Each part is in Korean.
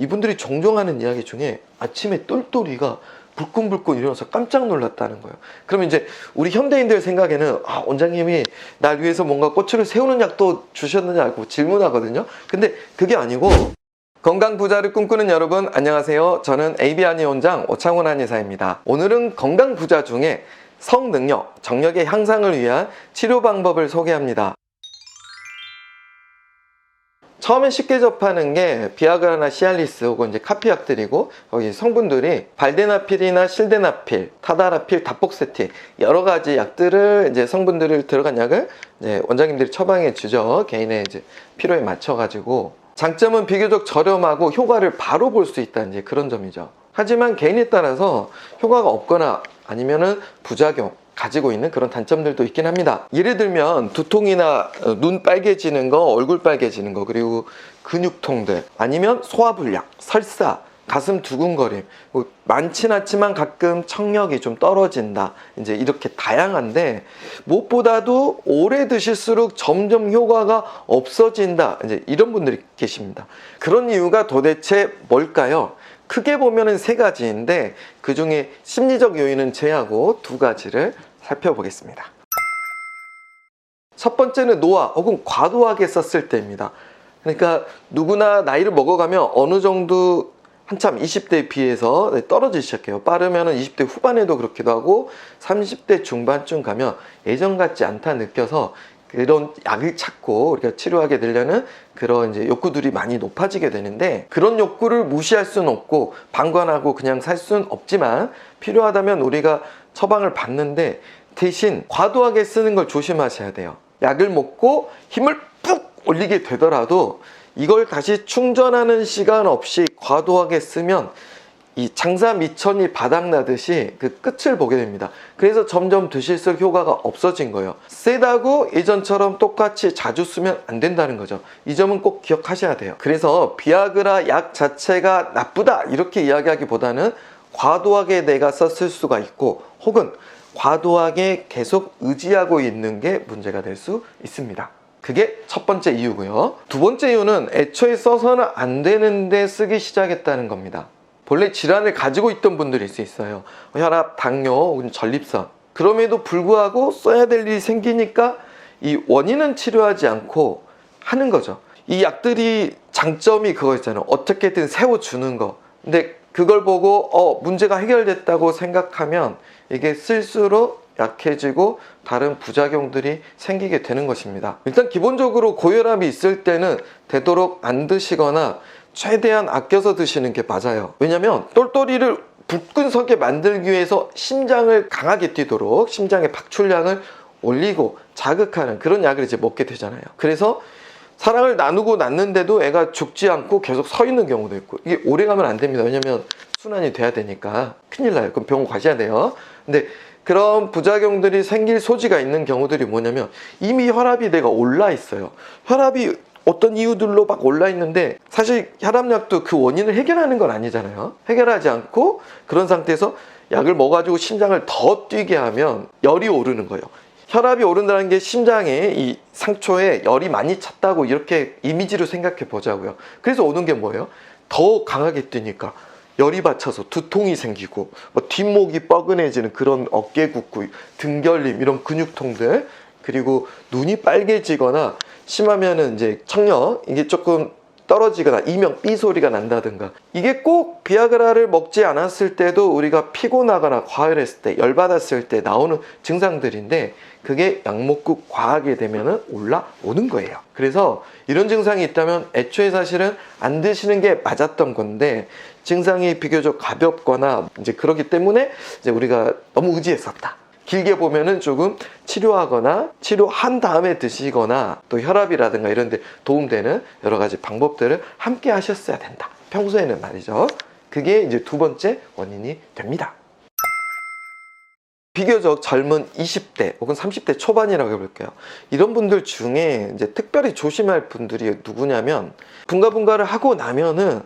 이분들이 종종 하는 이야기 중에 아침에 똘똘이가 불끈불끈 일어나서 깜짝 놀랐다는 거예요. 그러면 이제 우리 현대인들 생각에는 원장님이 날 위해서 뭔가 꼬추를 세우는 약도 주셨느냐고 질문하거든요. 근데 그게 아니고, 건강 부자를 꿈꾸는 여러분 안녕하세요. 저는 AB 한의 원장 오창훈 한의사입니다. 오늘은 건강 부자 중에 성능력, 정력의 향상을 위한 치료 방법을 소개합니다. 처음에 쉽게 접하는 게 비아그라나 시알리스 혹은 이제 카피약들이고, 거기 성분들이 발데나필이나 실데나필, 타다라필, 다폭세틴 여러 가지 약들을 이제 성분들을 들어간 약을 이제 원장님들이 처방해 주죠. 개인의 이제 필요에 맞춰 가지고. 장점은 비교적 저렴하고 효과를 바로 볼 수 있다는 이제 그런 점이죠. 하지만 개인에 따라서 효과가 없거나 아니면은 부작용 가지고 있는 그런 단점들도 있긴 합니다. 예를 들면 두통이나 눈 빨개지는 거, 얼굴 빨개지는 거, 그리고 근육통들, 아니면 소화불량, 설사, 가슴 두근거림, 많진 않지만 가끔 청력이 좀 떨어진다, 이제 이렇게 다양한데, 무엇보다도 오래 드실수록 점점 효과가 없어진다, 이제 이런 분들이 계십니다. 그런 이유가 도대체 뭘까요? 크게 보면은 세 가지인데, 그 중에 심리적 요인은 제하고 두 가지를 살펴보겠습니다. 첫 번째는 노화 혹은 과도하게 썼을 때입니다. 그러니까 누구나 나이를 먹어가면 어느 정도 한참 20대에 비해서 떨어지기 시작해요. 빠르면 20대 후반에도 그렇기도 하고 30대 중반쯤 가면 예전 같지 않다 느껴서 그런 약을 찾고 우리가 치료하게 되려는 그런 이제 욕구들이 많이 높아지게 되는데, 그런 욕구를 무시할 수는 없고 방관하고 그냥 살 수는 없지만, 필요하다면 우리가 처방을 받는데 대신 과도하게 쓰는 걸 조심하셔야 돼요. 약을 먹고 힘을 푹 올리게 되더라도 이걸 다시 충전하는 시간 없이 과도하게 쓰면 이 장사 미천이 바닥나듯이 그 끝을 보게 됩니다. 그래서 점점 드실수록 효과가 없어진 거예요. 세다고 예전처럼 똑같이 자주 쓰면 안 된다는 거죠. 이 점은 꼭 기억하셔야 돼요. 그래서 비아그라 약 자체가 나쁘다 이렇게 이야기하기보다는 과도하게 내가 썼을 수가 있고, 혹은 과도하게 계속 의지하고 있는 게 문제가 될 수 있습니다. 그게 첫 번째 이유고요. 두 번째 이유는 애초에 써서는 안 되는데 쓰기 시작했다는 겁니다. 본래 질환을 가지고 있던 분들일 수 있어요. 혈압, 당뇨, 혹은 전립선. 그럼에도 불구하고 써야 될 일이 생기니까 이 원인은 치료하지 않고 하는 거죠. 이 약들이 장점이 그거 있잖아요. 어떻게든 세워주는 거. 근데 그걸 보고 문제가 해결됐다고 생각하면 이게 쓸수록 약해지고 다른 부작용들이 생기게 되는 것입니다. 일단 기본적으로 고혈압이 있을 때는 되도록 안 드시거나 최대한 아껴서 드시는 게 맞아요. 왜냐면 똘똘이를 불끈서게 만들기 위해서 심장을 강하게 뛰도록 심장의 박출량을 올리고 자극하는 그런 약을 이제 먹게 되잖아요. 그래서 사랑을 나누고 낳는데도 애가 죽지 않고 계속 서 있는 경우도 있고, 이게 오래 가면 안 됩니다. 왜냐면 순환이 돼야 되니까 큰일 나요. 그럼 병원 가셔야 돼요. 근데 그런 부작용들이 생길 소지가 있는 경우들이 뭐냐면, 이미 혈압이 내가 올라 있어요. 혈압이 어떤 이유들로 막 올라 있는데, 사실 혈압약도 그 원인을 해결하는 건 아니잖아요. 해결하지 않고 그런 상태에서 약을 먹어가지고 심장을 더 뛰게 하면 열이 오르는 거예요. 혈압이 오른다는 게 심장에 이 상초에 열이 많이 찼다고 이렇게 이미지로 생각해 보자고요. 그래서 오는 게 뭐예요? 더 강하게 뛰니까 열이 받쳐서 두통이 생기고, 뒷목이 뻐근해지는 그런 어깨 굽고 등결림, 이런 근육통들, 그리고 눈이 빨개지거나 심하면은 이제 청력, 이게 조금 떨어지거나 이명 삐 소리가 난다든가. 이게 꼭 비아그라를 먹지 않았을 때도 우리가 피곤하거나 과열했을 때, 열받았을 때 나오는 증상들인데, 그게 약 먹고 과하게 되면은 올라오는 거예요. 그래서 이런 증상이 있다면 애초에 사실은 안 드시는 게 맞았던 건데, 증상이 비교적 가볍거나 이제 그렇기 때문에 이제 우리가 너무 의지했었다. 길게 보면은 조금 치료하거나 치료한 다음에 드시거나, 또 혈압이라든가 이런 데 도움되는 여러 가지 방법들을 함께 하셨어야 된다. 평소에는 말이죠. 그게 이제 두 번째 원인이 됩니다. 비교적 젊은 20대 혹은 30대 초반이라고 해볼게요. 이런 분들 중에 이제 특별히 조심할 분들이 누구냐면, 분가분가를 하고 나면은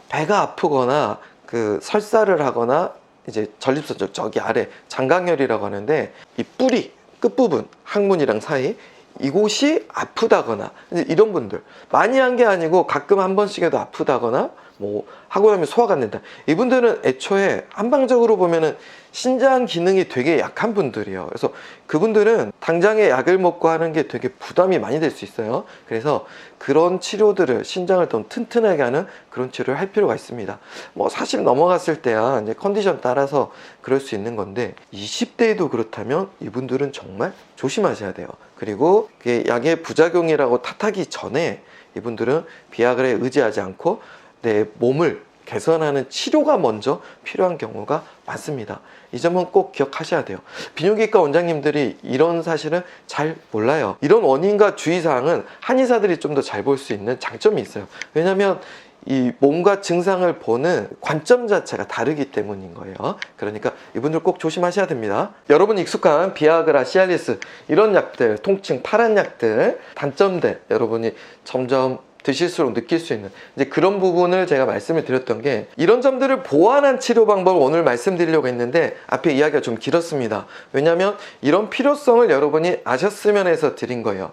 배가 아프거나 그 설사를 하거나, 이제 전립선 저기 아래 장강혈이라고 하는데, 이 뿌리 끝부분 항문이랑 사이 이곳이 아프다거나, 이제 이런 분들 많이 한 게 아니고 가끔 한 번씩에도 아프다거나, 뭐 하고 나면 소화가 안 된다. 이분들은 애초에 한방적으로 보면은 신장 기능이 되게 약한 분들이에요. 그래서 그분들은 당장에 약을 먹고 하는 게 되게 부담이 많이 될 수 있어요. 그래서 그런 치료들을 신장을 더 튼튼하게 하는 그런 치료를 할 필요가 있습니다. 뭐 40 넘어갔을 때야 이제 컨디션 따라서 그럴 수 있는 건데 20대에도 그렇다면 이분들은 정말 조심하셔야 돼요. 그리고 그게 약의 부작용이라고 탓하기 전에 이분들은 비아그라에 의지하지 않고 내 몸을 개선하는 치료가 먼저 필요한 경우가 많습니다. 이 점은 꼭 기억하셔야 돼요. 비뇨기과 원장님들이 이런 사실은 잘 몰라요. 이런 원인과 주의사항은 한의사들이 좀 더 잘 볼 수 있는 장점이 있어요. 왜냐하면 이 몸과 증상을 보는 관점 자체가 다르기 때문인 거예요. 그러니까 이분들 꼭 조심하셔야 됩니다. 여러분이 익숙한 비아그라, 시알리스 이런 약들, 통증, 파란 약들, 단점들 여러분이 점점 드실수록 느낄 수 있는 이제 그런 부분을 제가 말씀을 드렸던 게 이런 점들을 보완한 치료 방법을 오늘 말씀드리려고 했는데 앞에 이야기가 좀 길었습니다. 왜냐하면 이런 필요성을 여러분이 아셨으면 해서 드린 거예요.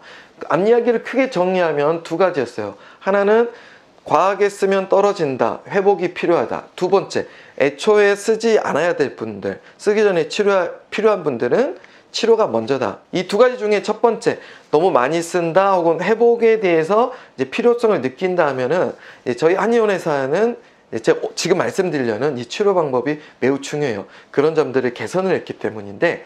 앞 이야기를 크게 정리하면 두 가지였어요. 하나는 과하게 쓰면 떨어진다, 회복이 필요하다. 두 번째, 애초에 쓰지 않아야 될 분들, 쓰기 전에 필요한 분들은 치료가 먼저다. 이 두 가지 중에 첫 번째, 너무 많이 쓴다 혹은 회복에 대해서 이제 필요성을 느낀다 하면은 저희 한의원에서는 제가 지금 말씀드리려는 이 치료 방법이 매우 중요해요. 그런 점들을 개선을 했기 때문인데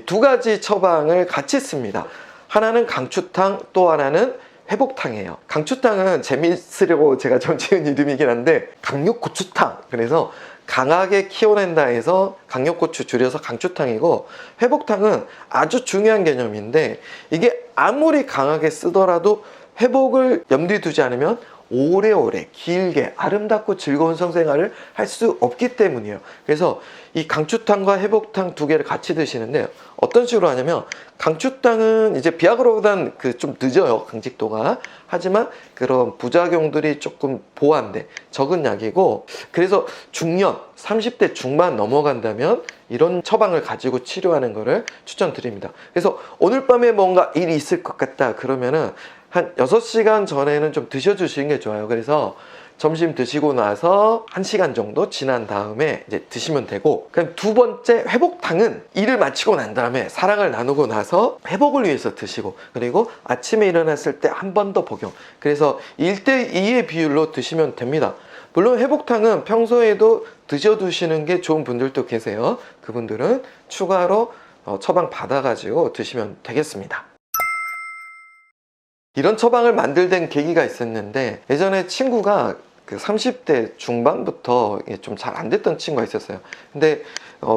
두 가지 처방을 같이 씁니다. 하나는 강추탕, 또 하나는 회복탕이에요. 강추탕은 재미있으려고 제가 좀 지은 이름이긴 한데 강력고추탕, 그래서 강하게 키워낸다 해서 강력고추 줄여서 강추탕이고, 회복탕은 아주 중요한 개념인데 이게 아무리 강하게 쓰더라도 회복을 염두에 두지 않으면 오래오래 길게 아름답고 즐거운 성생활을 할 수 없기 때문이에요. 그래서 이 강추탕과 회복탕 두 개를 같이 드시는데 어떤 식으로 하냐면, 강추탕은 이제 비아그라보다는 좀 늦어요, 강직도가. 하지만 그런 부작용들이 조금 보완돼 적은 약이고, 그래서 중년 30대 중반 넘어간다면 이런 처방을 가지고 치료하는 거를 추천드립니다. 그래서 오늘 밤에 뭔가 일이 있을 것 같다 그러면은 한 6시간 전에는 좀 드셔주시는 게 좋아요. 그래서 점심 드시고 나서 1시간 정도 지난 다음에 이제 드시면 되고, 그럼 두 번째 회복탕은 일을 마치고 난 다음에 사랑을 나누고 나서 회복을 위해서 드시고, 그리고 아침에 일어났을 때 한 번 더 복용. 그래서 1대2의 비율로 드시면 됩니다. 물론 회복탕은 평소에도 드셔두시는 게 좋은 분들도 계세요. 그분들은 추가로 처방 받아가지고 드시면 되겠습니다. 이런 처방을 만들던 계기가 있었는데, 예전에 친구가 30대 중반부터 좀 잘 안 됐던 친구가 있었어요. 근데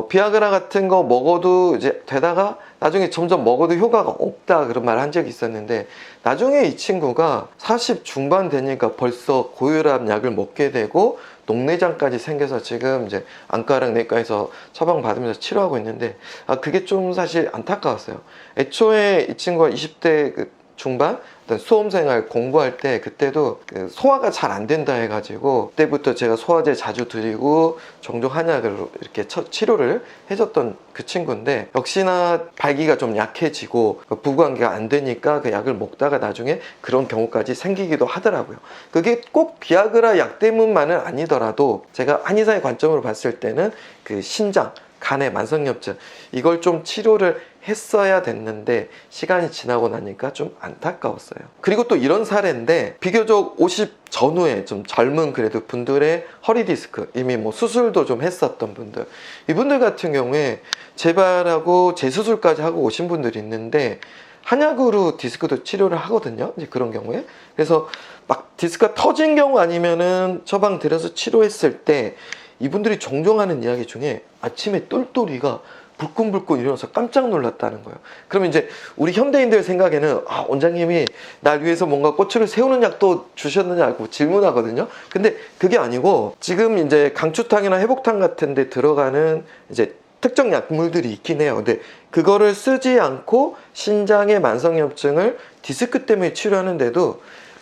비아그라 같은 거 먹어도 이제 되다가 나중에 점점 먹어도 효과가 없다 그런 말을 한 적이 있었는데, 나중에 이 친구가 40 중반 되니까 벌써 고혈압 약을 먹게 되고 녹내장까지 생겨서 지금 이제 안과랑 내과에서 처방 받으면서 치료하고 있는데, 그게 좀 사실 안타까웠어요. 애초에 이 친구가 20대 중반 수험생활 공부할 때 그때도 소화가 잘 안 된다 해가지고 그때부터 제가 소화제 자주 드리고 종종 한약으로 이렇게 치료를 해줬던 그 친구인데, 역시나 발기가 좀 약해지고 부부관계가 안 되니까 그 약을 먹다가 나중에 그런 경우까지 생기기도 하더라고요. 그게 꼭 비아그라 약 때문만은 아니더라도 제가 한의사의 관점으로 봤을 때는 그 신장, 간의 만성염증 이걸 좀 치료를 했어야 됐는데 시간이 지나고 나니까 좀 안타까웠어요. 그리고 또 이런 사례인데, 비교적 50 전후에 좀 젊은 그래도 분들의 허리 디스크, 이미 뭐 수술도 좀 했었던 분들, 이분들 같은 경우에 재발하고 재수술까지 하고 오신 분들이 있는데 한약으로 디스크도 치료를 하거든요, 이제 그런 경우에. 그래서 막 디스크가 터진 경우 아니면은 처방 들여서 치료했을 때 이분들이 종종 하는 이야기 중에 아침에 똘똘이가 불끈불끈 일어나서 깜짝 놀랐다는 거예요. 그러면 이제 우리 현대인들 생각에는 원장님이 날 위해서 뭔가 꼬추를 세우는 약도 주셨느냐고 질문하거든요. 근데 그게 아니고, 지금 이제 강추탕이나 회복탕 같은 데 들어가는 이제 특정 약물들이 있긴 해요. 근데 그거를 쓰지 않고 신장의 만성염증을 디스크 때문에 치료하는데도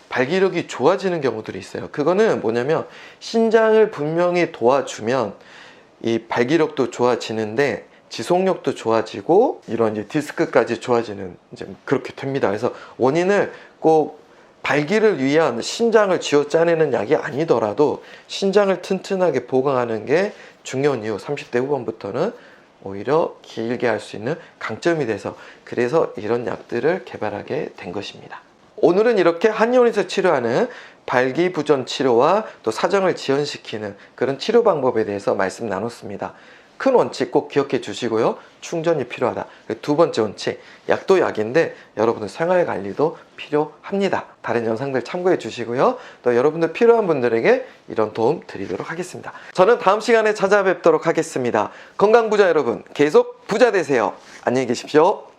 발기력이 좋아지는 경우들이 있어요. 그거는 뭐냐면, 신장을 분명히 도와주면 이 발기력도 좋아지는데 지속력도 좋아지고 이런 이제 디스크까지 좋아지는 이제 그렇게 됩니다. 그래서 원인을 꼭 발기를 위한 신장을 쥐어짜내는 약이 아니더라도 신장을 튼튼하게 보강하는 게 중요한 이유, 30대 후반부터는 오히려 길게 할 수 있는 강점이 돼서, 그래서 이런 약들을 개발하게 된 것입니다. 오늘은 이렇게 한의원에서 치료하는 발기부전 치료와 또 사정을 지연시키는 그런 치료 방법에 대해서 말씀 나눴습니다. 큰 원칙 꼭 기억해 주시고요. 충전이 필요하다. 두 번째 원칙, 약도 약인데 여러분들 생활관리도 필요합니다. 다른 영상들 참고해 주시고요. 또 여러분들 필요한 분들에게 이런 도움 드리도록 하겠습니다. 저는 다음 시간에 찾아뵙도록 하겠습니다. 건강부자 여러분, 계속 부자 되세요. 안녕히 계십시오.